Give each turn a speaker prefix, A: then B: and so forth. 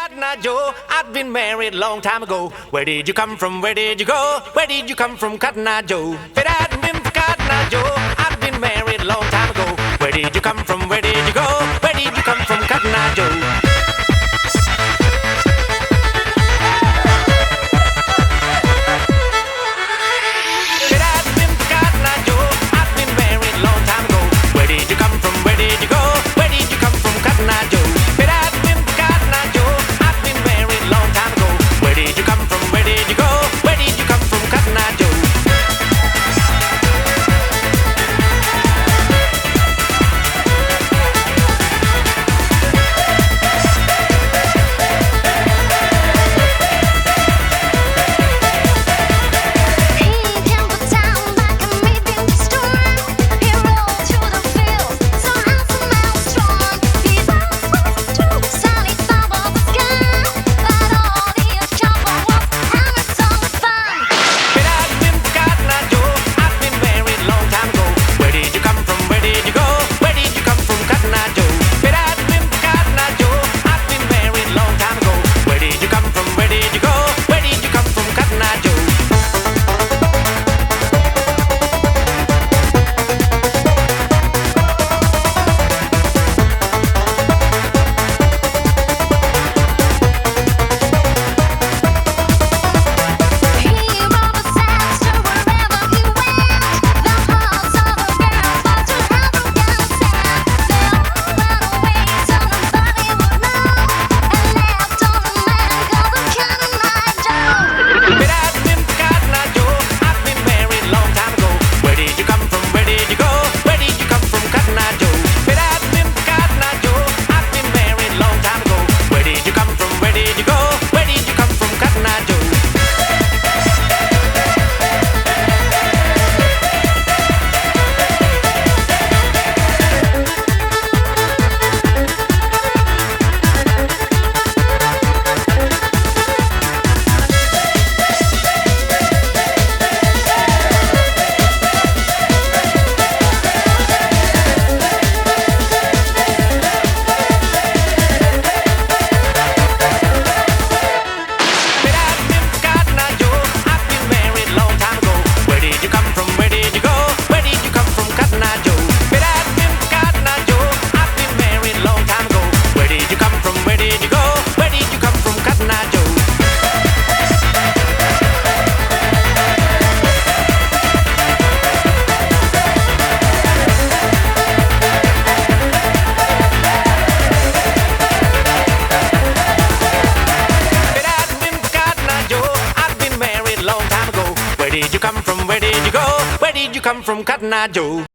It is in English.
A: Cotton Eye Joe. I've been married a long time ago. Where did you come from? Where did you go? Where did you come from, Cotton Eye Joe? If it hadn't been for Cotton Eye Joe, I've been married a long time ago. Where did you come from? Where did you go? Where did you come from, Cotton Eye Joe? Where did you come from? Where did you go? Where did you come from, Cotton Eye Joe?